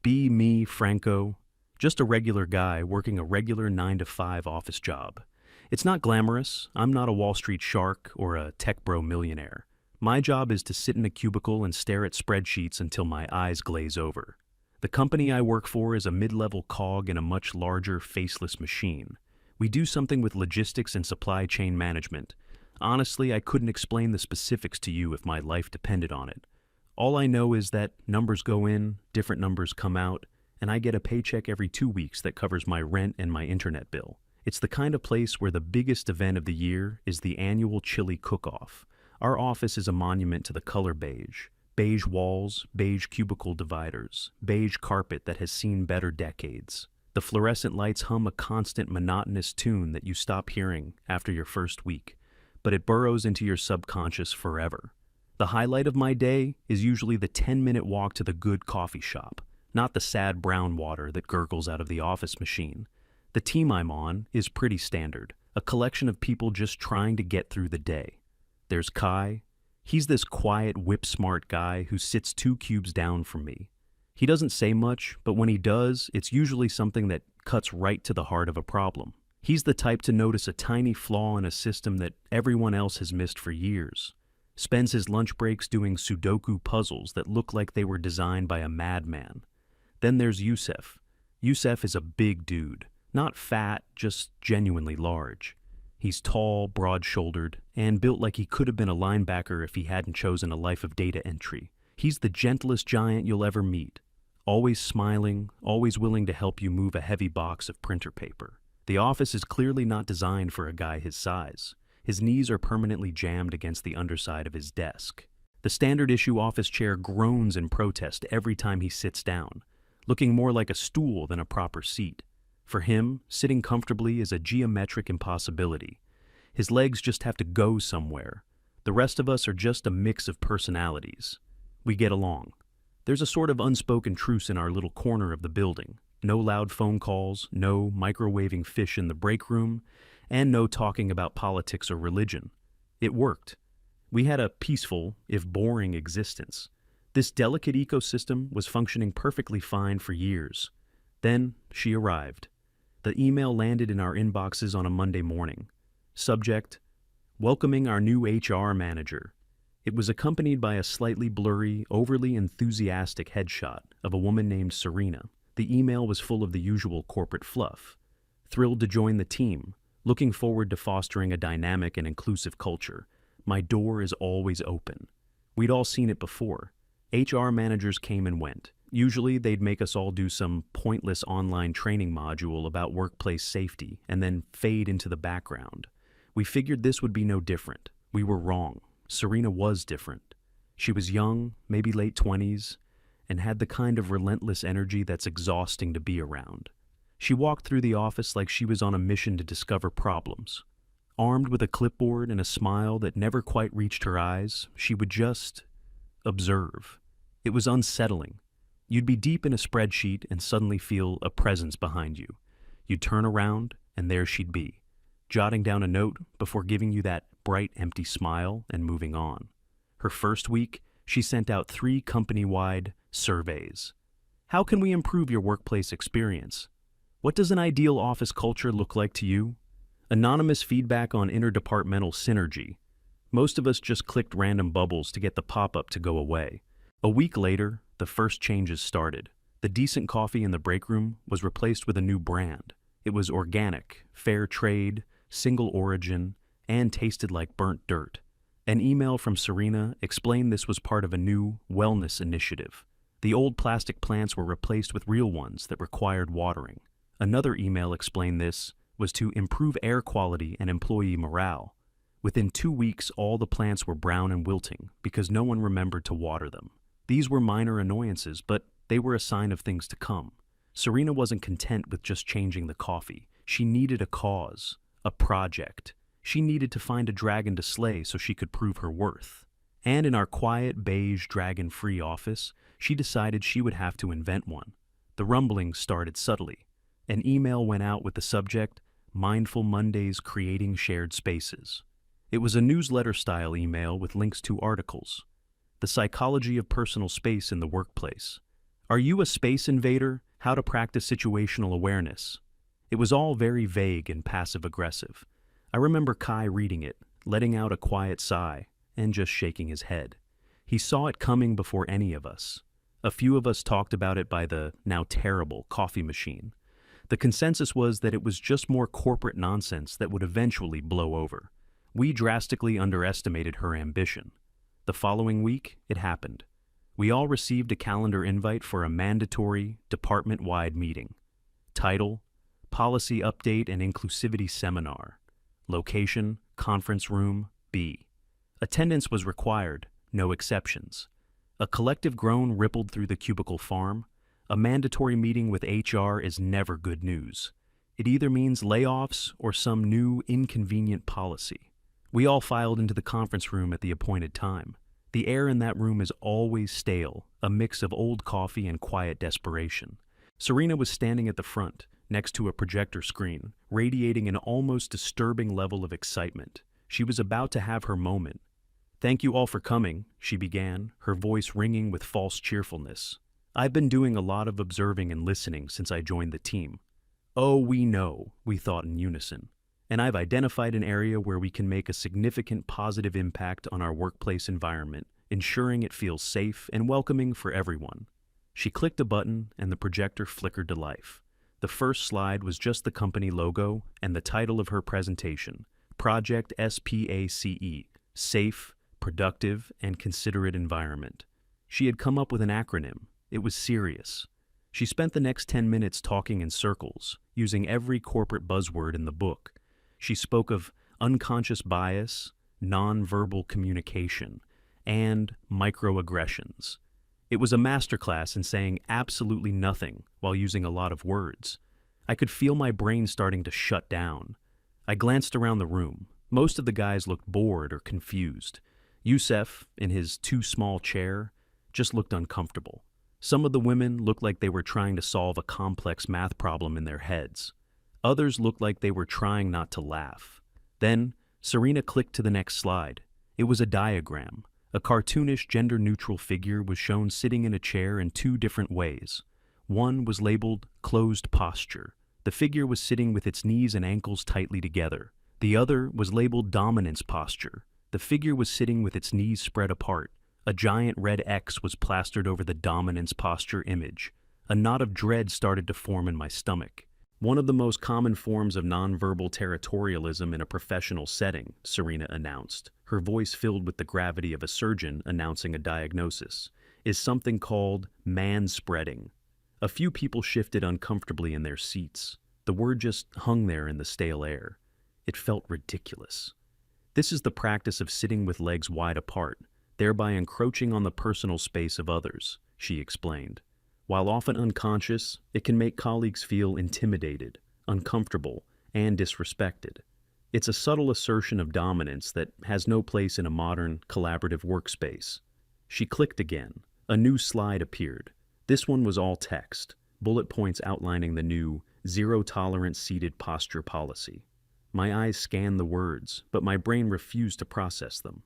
Be me, Franco. Just a regular guy working a regular 9 to 5 office job. It's not glamorous. I'm not a Wall Street shark or a tech bro millionaire. My job is to sit in a cubicle and stare at spreadsheets until my eyes glaze over. The company I work for is a mid-level cog in a much larger, faceless machine. We do something with logistics and supply chain management. Honestly, I couldn't explain the specifics to you if my life depended on it. All I know is that numbers go in, different numbers come out, and I get a paycheck every 2 weeks that covers my rent and my internet bill. It's the kind of place where the biggest event of the year is the annual chili cook-off. Our office is a monument to the color beige. Beige walls, beige cubicle dividers, beige carpet that has seen better decades. The fluorescent lights hum a constant monotonous tune that you stop hearing after your first week, but it burrows into your subconscious forever. The highlight of my day is usually the 10-minute walk to the good coffee shop, not the sad brown water that gurgles out of the office machine. The team I'm on is pretty standard, a collection of people just trying to get through the day. There's Kai. He's this quiet, whip-smart guy who sits 2 cubes down from me. He doesn't say much, but when he does, it's usually something that cuts right to the heart of a problem. He's the type to notice a tiny flaw in a system that everyone else has missed for years. Spends his lunch breaks doing Sudoku puzzles that look like they were designed by a madman. Then there's Youssef. Youssef is a big dude. Not fat, just genuinely large. He's tall, broad-shouldered, and built like he could have been a linebacker if he hadn't chosen a life of data entry. He's the gentlest giant you'll ever meet. Always smiling, always willing to help you move a heavy box of printer paper. The office is clearly not designed for a guy his size. His knees are permanently jammed against the underside of his desk. The standard issue office chair groans in protest every time he sits down, looking more like a stool than a proper seat. For him, sitting comfortably is a geometric impossibility. His legs just have to go somewhere. The rest of us are just a mix of personalities. We get along. There's a sort of unspoken truce in our little corner of the building. No loud phone calls, no microwaving fish in the break room, and no talking about politics or religion. It worked. We had a peaceful, if boring, existence. This delicate ecosystem was functioning perfectly fine for years. Then she arrived. The email landed in our inboxes on a Monday morning. Subject: welcoming our new HR manager. It was accompanied by a slightly blurry, overly enthusiastic headshot of a woman named Serena. The email was full of the usual corporate fluff. Thrilled to join the team. Looking forward to fostering a dynamic and inclusive culture. My door is always open. We'd all seen it before. HR managers came and went. Usually they'd make us all do some pointless online training module about workplace safety and then fade into the background. We figured this would be no different. We were wrong. Serena was different. She was young, maybe late 20s, and had the kind of relentless energy that's exhausting to be around. She walked through the office like she was on a mission to discover problems. Armed with a clipboard and a smile that never quite reached her eyes, she would just observe. It was unsettling. You'd be deep in a spreadsheet and suddenly feel a presence behind you. You'd turn around, and there she'd be, jotting down a note before giving you that bright, empty smile and moving on. Her first week, she sent out 3 company-wide surveys. How can we improve your workplace experience? What does an ideal office culture look like to you? Anonymous feedback on interdepartmental synergy. Most of us just clicked random bubbles to get the pop-up to go away. A week later, the first changes started. The decent coffee in the break room was replaced with a new brand. It was organic, fair trade, single origin, and tasted like burnt dirt. An email from Serena explained this was part of a new wellness initiative. The old plastic plants were replaced with real ones that required watering. Another email explained this was to improve air quality and employee morale. Within 2 weeks, all the plants were brown and wilting because no one remembered to water them. These were minor annoyances, but they were a sign of things to come. Serena wasn't content with just changing the coffee. She needed a cause, a project. She needed to find a dragon to slay so she could prove her worth. And in our quiet, beige, dragon-free office, she decided she would have to invent one. The rumblings started subtly. An email went out with the subject, Mindful Mondays Creating Shared Spaces. It was a newsletter-style email with links to articles. The psychology of personal space in the workplace. Are you a space invader? How to practice situational awareness. It was all very vague and passive-aggressive. I remember Kai reading it, letting out a quiet sigh, and just shaking his head. He saw it coming before any of us. A few of us talked about it by the now terrible coffee machine. The consensus was that it was just more corporate nonsense that would eventually blow over. We drastically underestimated her ambition. The following week, it happened. We all received a calendar invite for a mandatory, department-wide meeting. Title: Policy Update and Inclusivity Seminar. Location: Conference Room B. Attendance was required, no exceptions. A collective groan rippled through the cubicle farm. A mandatory meeting with HR is never good news. It either means layoffs or some new, inconvenient policy. We all filed into the conference room at the appointed time. The air in that room is always stale, a mix of old coffee and quiet desperation. Serena was standing at the front, next to a projector screen, radiating an almost disturbing level of excitement. She was about to have her moment. "Thank you all for coming," she began, her voice ringing with false cheerfulness. "I've been doing a lot of observing and listening since I joined the team." "Oh, we know," we thought in unison. "And I've identified an area where we can make a significant positive impact on our workplace environment, ensuring it feels safe and welcoming for everyone." She clicked a button and the projector flickered to life. The first slide was just the company logo and the title of her presentation, Project SPACE, Safe, Productive, and Considerate Environment. She had come up with an acronym. It was serious. She spent the next 10 minutes talking in circles, using every corporate buzzword in the book. She spoke of unconscious bias, nonverbal communication, and microaggressions. It was a masterclass in saying absolutely nothing while using a lot of words. I could feel my brain starting to shut down. I glanced around the room. Most of the guys looked bored or confused. Youssef, in his too small chair, just looked uncomfortable. Some of the women looked like they were trying to solve a complex math problem in their heads. Others looked like they were trying not to laugh. Then, Serena clicked to the next slide. It was a diagram. A cartoonish, gender-neutral figure was shown sitting in a chair in two different ways. One was labeled closed posture. The figure was sitting with its knees and ankles tightly together. The other was labeled dominance posture. The figure was sitting with its knees spread apart. A giant red X was plastered over the dominance posture image. A knot of dread started to form in my stomach. "One of the most common forms of nonverbal territorialism in a professional setting," Serena announced, her voice filled with the gravity of a surgeon announcing a diagnosis, "is something called manspreading." A few people shifted uncomfortably in their seats. The word just hung there in the stale air. It felt ridiculous. "This is the practice of sitting with legs wide apart, thereby encroaching on the personal space of others," she explained. "While often unconscious, it can make colleagues feel intimidated, uncomfortable, and disrespected. It's a subtle assertion of dominance that has no place in a modern, collaborative workspace." She clicked again. A new slide appeared. This one was all text, bullet points outlining the new zero-tolerance seated posture policy. My eyes scanned the words, but my brain refused to process them.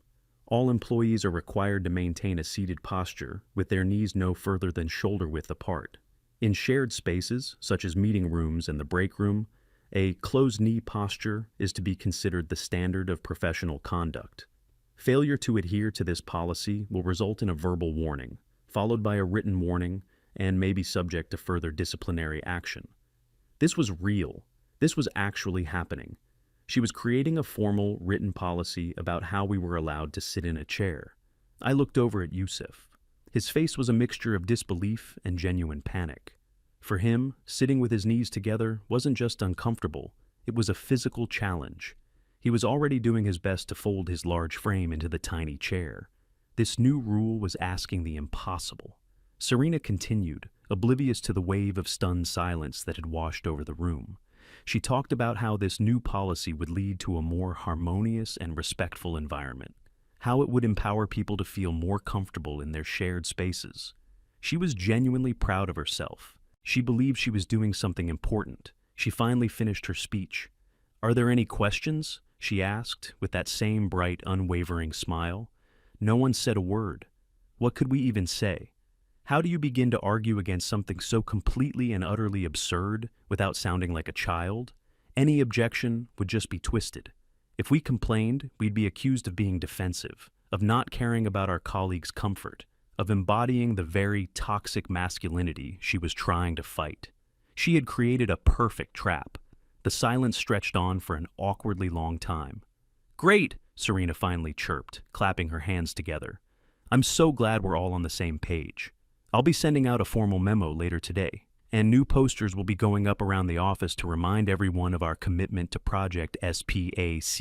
All employees are required to maintain a seated posture with their knees no further than shoulder-width apart. In shared spaces, such as meeting rooms and the break room, a closed-knee posture is to be considered the standard of professional conduct. Failure to adhere to this policy will result in a verbal warning, followed by a written warning, and may be subject to further disciplinary action. This was real. This was actually happening. She was creating a formal, written policy about how we were allowed to sit in a chair. I looked over at Youssef. His face was a mixture of disbelief and genuine panic. For him, sitting with his knees together wasn't just uncomfortable, it was a physical challenge. He was already doing his best to fold his large frame into the tiny chair. This new rule was asking the impossible. Serena continued, oblivious to the wave of stunned silence that had washed over the room. She talked about how this new policy would lead to a more harmonious and respectful environment, how it would empower people to feel more comfortable in their shared spaces. She was genuinely proud of herself. She believed she was doing something important. She finally finished her speech. "Are there any questions?" she asked, with that same bright, unwavering smile. No one said a word. What could we even say? How do you begin to argue against something so completely and utterly absurd without sounding like a child? Any objection would just be twisted. If we complained, we'd be accused of being defensive, of not caring about our colleagues' comfort, of embodying the very toxic masculinity she was trying to fight. She had created a perfect trap. The silence stretched on for an awkwardly long time. "Great," Serena finally chirped, clapping her hands together. "I'm so glad we're all on the same page. I'll be sending out a formal memo later today, and new posters will be going up around the office to remind everyone of our commitment to Project SPACE."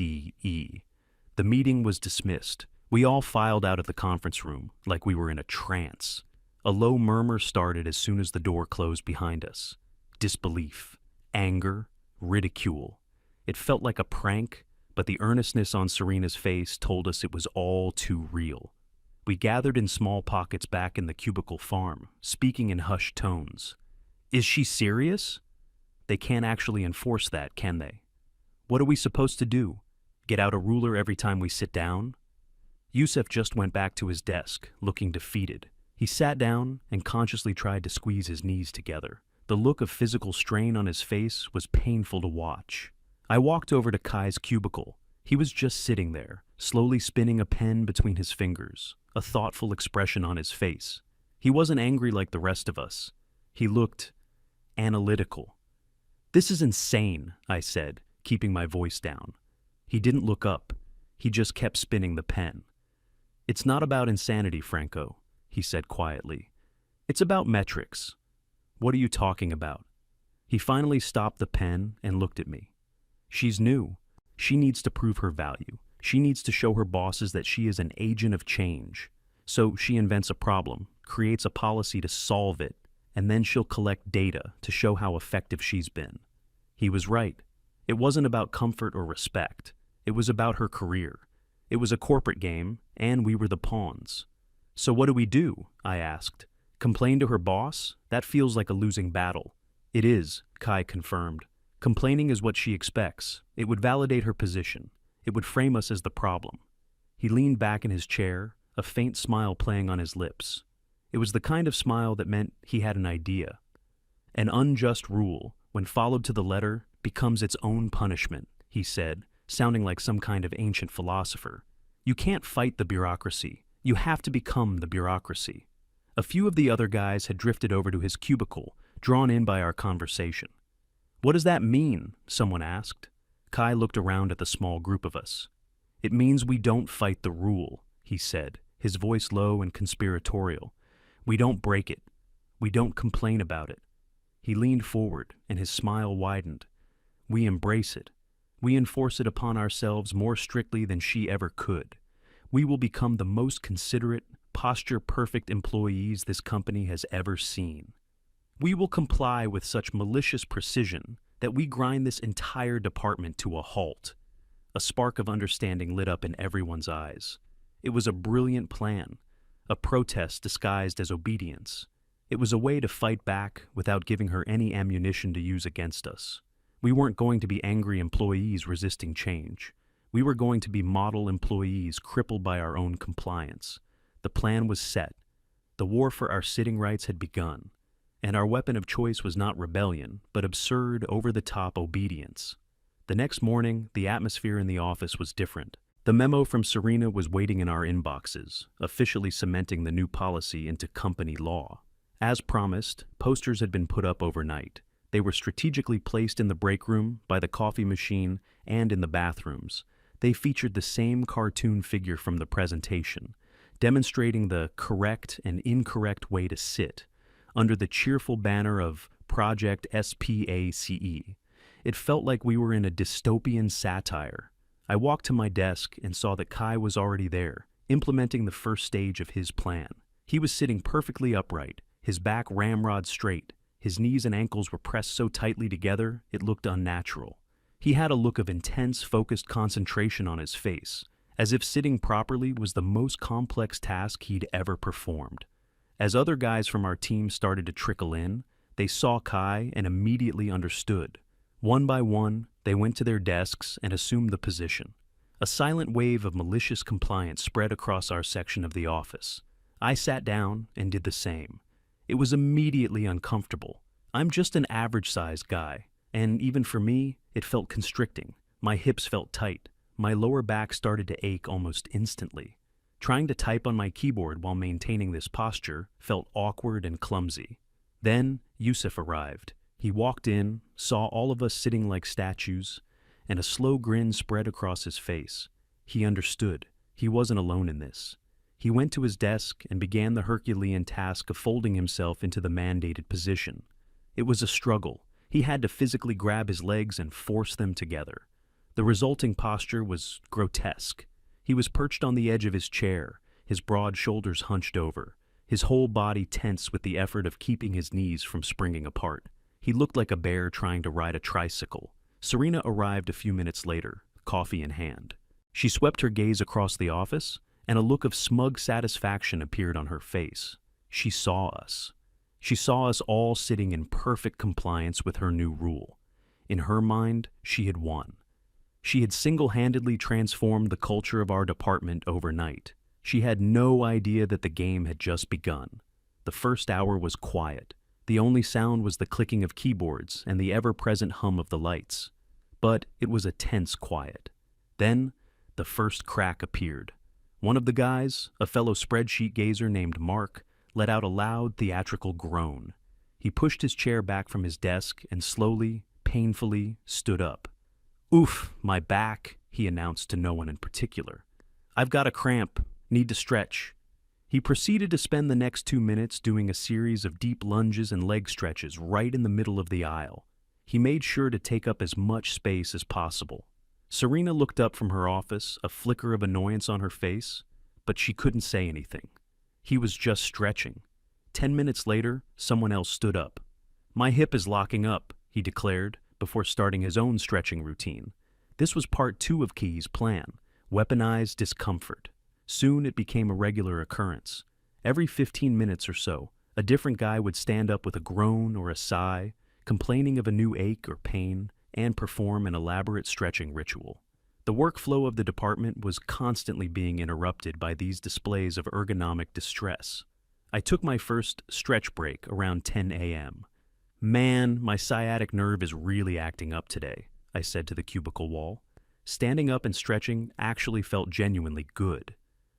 The meeting was dismissed. We all filed out of the conference room like we were in a trance. A low murmur started as soon as the door closed behind us. Disbelief, anger, ridicule. It felt like a prank, but the earnestness on Serena's face told us it was all too real. We gathered in small pockets back in the cubicle farm, speaking in hushed tones. "Is she serious?" They can't actually enforce that, can they? What are we supposed to do? Get out a ruler every time we sit down? Yusuf just went back to his desk, looking defeated. He sat down and consciously tried to squeeze his knees together. The look of physical strain on his face was painful to watch. I walked over to Kai's cubicle. He was just sitting there, slowly spinning a pen between his fingers, a thoughtful expression on his face. He wasn't angry like the rest of us. He looked analytical. "This is insane," I said, keeping my voice down. He didn't look up. He just kept spinning the pen. "It's not about insanity, Franco," he said quietly. "It's about metrics." "What are you talking about?" He finally stopped the pen and looked at me. "She's new. She needs to prove her value. She needs to show her bosses that she is an agent of change. So she invents a problem, creates a policy to solve it, and then she'll collect data to show how effective she's been." He was right. It wasn't about comfort or respect. It was about her career. It was a corporate game, and we were the pawns. "So what do?" I asked. "Complain to her boss? That feels like a losing battle." "It is," Kai confirmed. "Complaining is what she expects. It would validate her position. It would frame us as the problem." He leaned back in his chair, a faint smile playing on his lips. It was the kind of smile that meant he had an idea. "An unjust rule, when followed to the letter, becomes its own punishment," he said, sounding like some kind of ancient philosopher. "You can't fight the bureaucracy. You have to become the bureaucracy." A few of the other guys had drifted over to his cubicle, drawn in by our conversation. "What does that mean?" someone asked. Kai looked around at the small group of us. "It means we don't fight the rule," he said, his voice low and conspiratorial. "We don't break it. We don't complain about it." He leaned forward, and his smile widened. "We embrace it. We enforce it upon ourselves more strictly than she ever could. We will become the most considerate, posture-perfect employees this company has ever seen. We will comply with such malicious precision that we grind this entire department to a halt." A spark of understanding lit up in everyone's eyes. It was a brilliant plan, a protest disguised as obedience. It was a way to fight back without giving her any ammunition to use against us. We weren't going to be angry employees resisting change. We were going to be model employees crippled by our own compliance. The plan was set. The war for our sitting rights had begun, and our weapon of choice was not rebellion, but absurd, over-the-top obedience. The next morning, the atmosphere in the office was different. The memo from Serena was waiting in our inboxes, officially cementing the new policy into company law. As promised, posters had been put up overnight. They were strategically placed in the break room, by the coffee machine, and in the bathrooms. They featured the same cartoon figure from the presentation, demonstrating the correct and incorrect way to sit, under the cheerful banner of Project SPACE. It felt like we were in a dystopian satire. I walked to my desk and saw that Kai was already there, implementing the first stage of his plan. He was sitting perfectly upright, his back ramrod straight. His knees and ankles were pressed so tightly together, it looked unnatural. He had a look of intense, focused concentration on his face, as if sitting properly was the most complex task he'd ever performed. As other guys from our team started to trickle in, they saw Kai and immediately understood. One by one, they went to their desks and assumed the position. A silent wave of malicious compliance spread across our section of the office. I sat down and did the same. It was immediately uncomfortable. I'm just an average-sized guy, and even for me, it felt constricting. My hips felt tight. My lower back started to ache almost instantly. Trying to type on my keyboard while maintaining this posture felt awkward and clumsy. Then Yusuf arrived. He walked in, saw all of us sitting like statues, and a slow grin spread across his face. He understood. He wasn't alone in this. He went to his desk and began the Herculean task of folding himself into the mandated position. It was a struggle. He had to physically grab his legs and force them together. The resulting posture was grotesque. He was perched on the edge of his chair, his broad shoulders hunched over, his whole body tense with the effort of keeping his knees from springing apart. He looked like a bear trying to ride a tricycle. Serena arrived a few minutes later, coffee in hand. She swept her gaze across the office, and a look of smug satisfaction appeared on her face. She saw us. She saw us all sitting in perfect compliance with her new rule. In her mind, she had won. She had single-handedly transformed the culture of our department overnight. She had no idea that the game had just begun. The first hour was quiet. The only sound was the clicking of keyboards and the ever-present hum of the lights. But it was a tense quiet. Then, the first crack appeared. One of the guys, a fellow spreadsheet gazer named Mark, let out a loud theatrical groan. He pushed his chair back from his desk and slowly, painfully stood up. "Oof, my back," he announced to no one in particular. "I've got a cramp, need to stretch." He proceeded to spend the next 2 minutes doing a series of deep lunges and leg stretches right in the middle of the aisle. He made sure to take up as much space as possible. Serena looked up from her office, a flicker of annoyance on her face, but she couldn't say anything. He was just stretching. 10 minutes later, someone else stood up. "My hip is locking up," he declared, before starting his own stretching routine. This was part 2 of Key's plan, weaponized discomfort. Soon it became a regular occurrence. Every 15 minutes or so, a different guy would stand up with a groan or a sigh, complaining of a new ache or pain, and perform an elaborate stretching ritual. The workflow of the department was constantly being interrupted by these displays of ergonomic distress. I took my first stretch break around 10 a.m. "Man, my sciatic nerve is really acting up today," I said to the cubicle wall. Standing up and stretching actually felt genuinely good.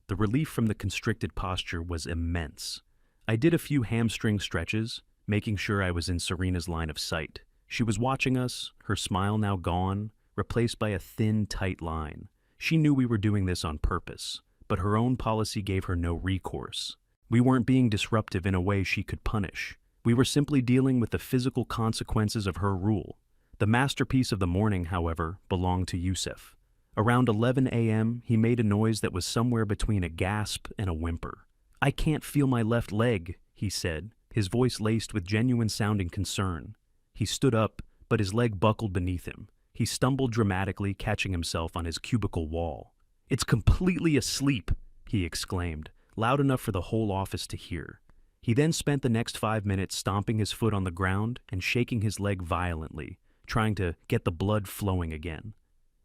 The relief from the constricted posture was immense. I did a few hamstring stretches, making sure I was in Serena's line of sight. She was watching us, her smile now gone, replaced by a thin, tight line. She knew we were doing this on purpose, but her own policy gave her no recourse. We weren't being disruptive in a way she could punish. We were simply dealing with the physical consequences of her rule. The masterpiece of the morning, however, belonged to Yusuf. Around 11 a.m., he made a noise that was somewhere between a gasp and a whimper. "I can't feel my left leg," he said, his voice laced with genuine-sounding concern. He stood up, but his leg buckled beneath him. He stumbled dramatically, catching himself on his cubicle wall. "It's completely asleep," he exclaimed, loud enough for the whole office to hear. He then spent the next 5 minutes stomping his foot on the ground and shaking his leg violently, trying to get the blood flowing again.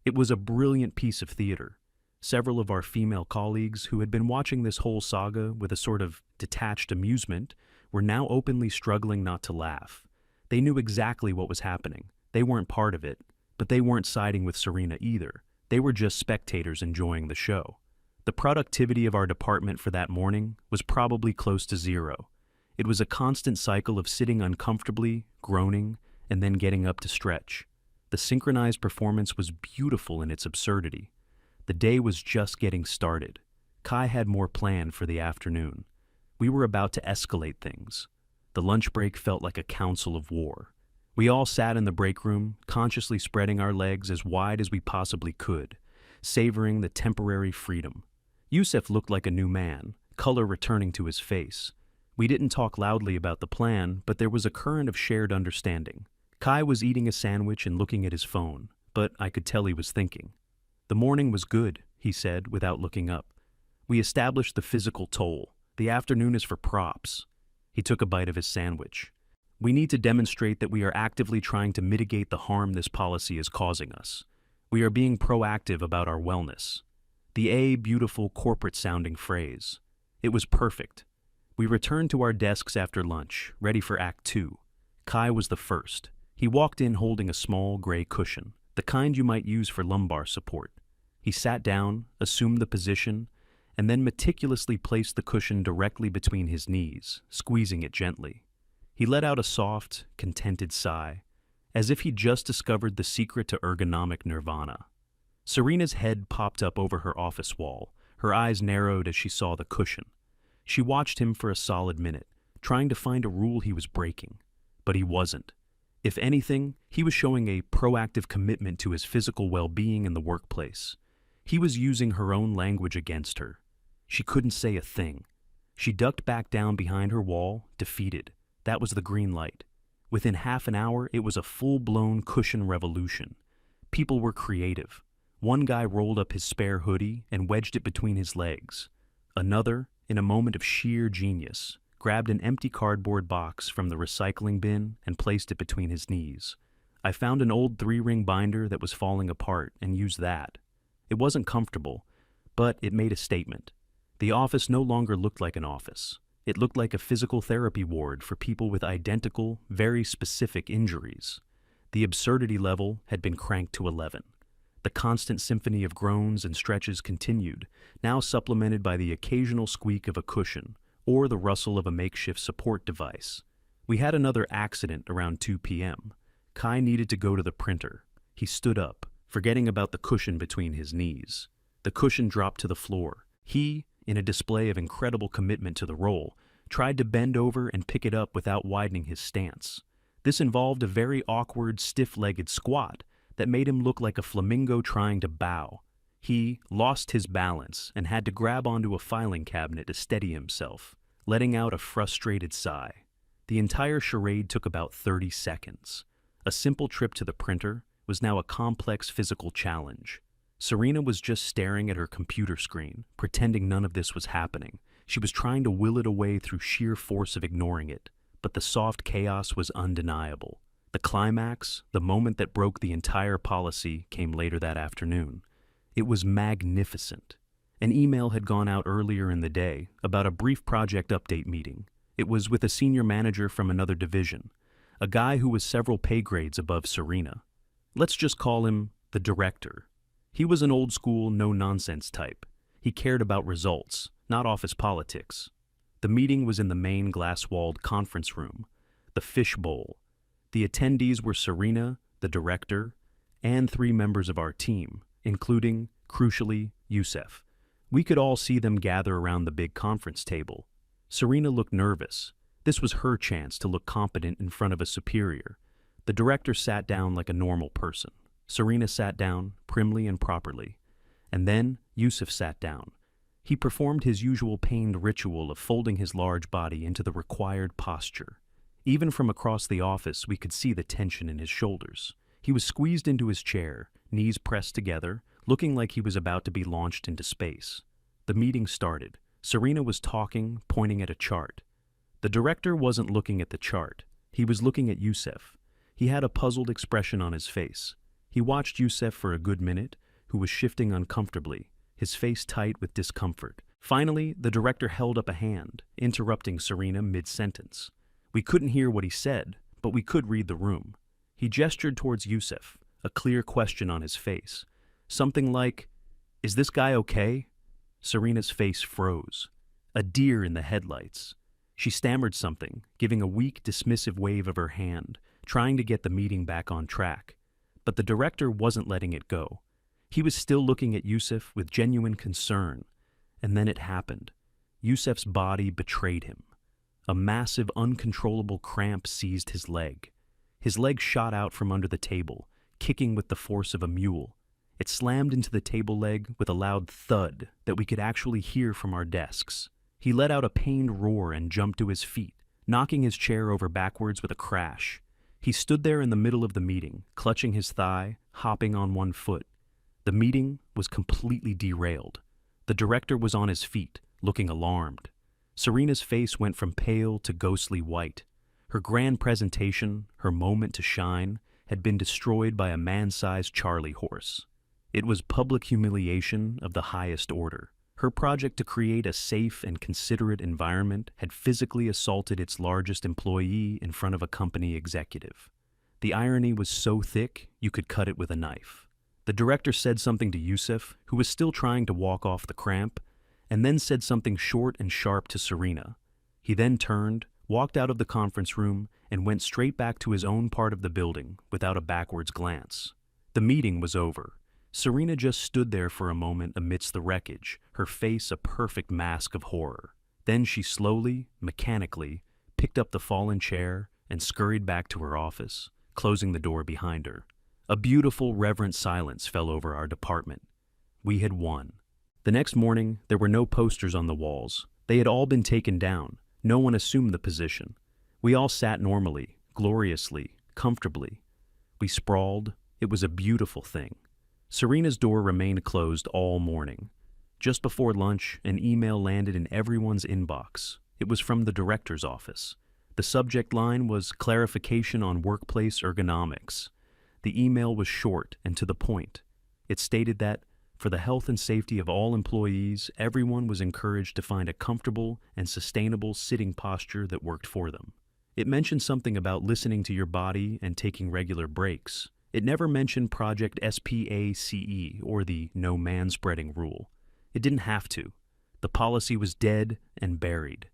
It was a brilliant piece of theater. Several of our female colleagues, who had been watching this whole saga with a sort of detached amusement, were now openly struggling not to laugh. They knew exactly what was happening. They weren't part of it, but they weren't siding with Serena either. They were just spectators enjoying the show. The productivity of our department for that morning was probably close to zero. It was a constant cycle of sitting uncomfortably, groaning, and then getting up to stretch. The synchronized performance was beautiful in its absurdity. The day was just getting started. Kai had more planned for the afternoon. We were about to escalate things. The lunch break felt like a council of war. We all sat in the break room, consciously spreading our legs as wide as we possibly could, savoring the temporary freedom. Yusuf looked like a new man, color returning to his face. We didn't talk loudly about the plan, but there was a current of shared understanding. Kai was eating a sandwich and looking at his phone, but I could tell he was thinking. "The morning was good," he said without looking up. "We established the physical toll. The afternoon is for props." He took a bite of his sandwich. "We need to demonstrate that we are actively trying to mitigate the harm this policy is causing us. We are being proactive about our wellness." The beautiful corporate-sounding phrase. It was perfect. We returned to our desks after lunch, ready for Act 2. Kai was the first. He walked in holding a small gray cushion, the kind you might use for lumbar support. He sat down, assumed the position, and then meticulously placed the cushion directly between his knees, squeezing it gently. He let out a soft, contented sigh, as if he'd just discovered the secret to ergonomic nirvana. Serena's head popped up over her office wall, her eyes narrowed as she saw the cushion. She watched him for a solid minute, trying to find a rule he was breaking. But he wasn't. If anything, he was showing a proactive commitment to his physical well-being in the workplace. He was using her own language against her. She couldn't say a thing. She ducked back down behind her wall, defeated. That was the green light. Within half an hour, it was a full-blown cushion revolution. People were creative. One guy rolled up his spare hoodie and wedged it between his legs. Another, in a moment of sheer genius, grabbed an empty cardboard box from the recycling bin and placed it between his knees. I found an old 3-ring binder that was falling apart and used that. It wasn't comfortable, but it made a statement. The office no longer looked like an office. It looked like a physical therapy ward for people with identical, very specific injuries. The absurdity level had been cranked to 11. The constant symphony of groans and stretches continued, now supplemented by the occasional squeak of a cushion or the rustle of a makeshift support device. We had another accident around 2 p.m. Kai needed to go to the printer. He stood up, forgetting about the cushion between his knees. The cushion dropped to the floor. He, in a display of incredible commitment to the role, tried to bend over and pick it up without widening his stance. This involved a very awkward, stiff-legged squat that made him look like a flamingo trying to bow. He lost his balance and had to grab onto a filing cabinet to steady himself, letting out a frustrated sigh. The entire charade took about 30 seconds. A simple trip to the printer was now a complex physical challenge. Serena was just staring at her computer screen, pretending none of this was happening. She was trying to will it away through sheer force of ignoring it, but the soft chaos was undeniable. The climax, the moment that broke the entire policy, came later that afternoon. It was magnificent. An email had gone out earlier in the day about a brief project update meeting. It was with a senior manager from another division, a guy who was several pay grades above Serena. Let's just call him the director. He was an old-school, no-nonsense type. He cared about results, not office politics. The meeting was in the main glass-walled conference room, the fishbowl. The attendees were Serena, the director, and 3 members of our team, including, crucially, Youssef. We could all see them gather around the big conference table. Serena looked nervous. This was her chance to look competent in front of a superior. The director sat down like a normal person. Serena sat down, primly and properly. And then Youssef sat down. He performed his usual pained ritual of folding his large body into the required posture. Even from across the office, we could see the tension in his shoulders. He was squeezed into his chair, knees pressed together, looking like he was about to be launched into space. The meeting started. Serena was talking, pointing at a chart. The director wasn't looking at the chart. He was looking at Youssef. He had a puzzled expression on his face. He watched Youssef for a good minute, who was shifting uncomfortably, his face tight with discomfort. Finally, the director held up a hand, interrupting Serena mid-sentence. We couldn't hear what he said, but we could read the room. He gestured towards Youssef, a clear question on his face. Something like, "Is this guy okay?" Serena's face froze. A deer in the headlights. She stammered something, giving a weak, dismissive wave of her hand, trying to get the meeting back on track. But the director wasn't letting it go. He was still looking at Youssef with genuine concern. And then it happened. Youssef's body betrayed him. A massive, uncontrollable cramp seized his leg. His leg shot out from under the table, kicking with the force of a mule. It slammed into the table leg with a loud thud that we could actually hear from our desks. He let out a pained roar and jumped to his feet, knocking his chair over backwards with a crash. He stood there in the middle of the meeting, clutching his thigh, hopping on one foot. The meeting was completely derailed. The director was on his feet, looking alarmed. Serena's face went from pale to ghostly white. Her grand presentation, her moment to shine, had been destroyed by a man-sized Charlie horse. It was public humiliation of the highest order. Her project to create a safe and considerate environment had physically assaulted its largest employee in front of a company executive. The irony was so thick, you could cut it with a knife. The director said something to Yusuf, who was still trying to walk off the cramp, and then said something short and sharp to Serena. He then turned, walked out of the conference room, and went straight back to his own part of the building without a backwards glance. The meeting was over. Serena just stood there for a moment amidst the wreckage, her face a perfect mask of horror. Then she slowly, mechanically, picked up the fallen chair and scurried back to her office, closing the door behind her. A beautiful, reverent silence fell over our department. We had won. The next morning, there were no posters on the walls. They had all been taken down. No one assumed the position. We all sat normally, gloriously, comfortably. We sprawled. It was a beautiful thing. Serena's door remained closed all morning. Just before lunch, an email landed in everyone's inbox. It was from the director's office. The subject line was clarification on workplace ergonomics. The email was short and to the point. It stated that, for the health and safety of all employees, everyone was encouraged to find a comfortable and sustainable sitting posture that worked for them. It mentioned something about listening to your body and taking regular breaks. It never mentioned Project SPACE or the no manspreading rule. It didn't have to. The policy was dead and buried.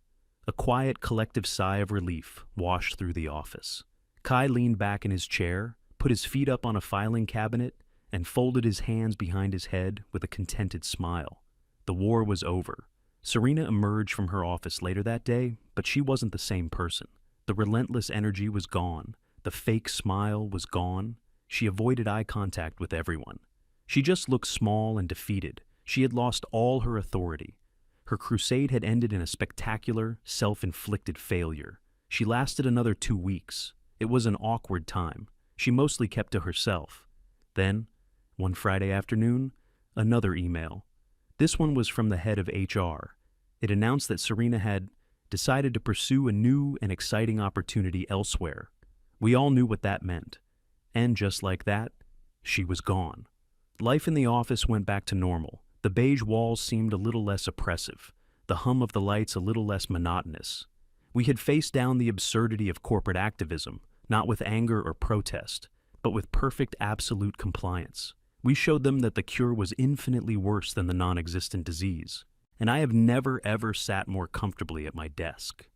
A quiet collective sigh of relief washed through the office. Kai leaned back in his chair, put his feet up on a filing cabinet, and folded his hands behind his head with a contented smile. The war was over. Serena emerged from her office later that day, but she wasn't the same person. The relentless energy was gone. The fake smile was gone. She avoided eye contact with everyone. She just looked small and defeated. She had lost all her authority. Her crusade had ended in a spectacular, self-inflicted failure. She lasted another 2 weeks. It was an awkward time. She mostly kept to herself. Then, one Friday afternoon, another email. This one was from the head of HR. It announced that Serena had decided to pursue a new and exciting opportunity elsewhere. We all knew what that meant. And just like that, she was gone. Life in the office went back to normal. The beige walls seemed a little less oppressive, the hum of the lights a little less monotonous. We had faced down the absurdity of corporate activism, not with anger or protest, but with perfect absolute compliance. We showed them that the cure was infinitely worse than the non-existent disease. And I have never ever sat more comfortably at my desk.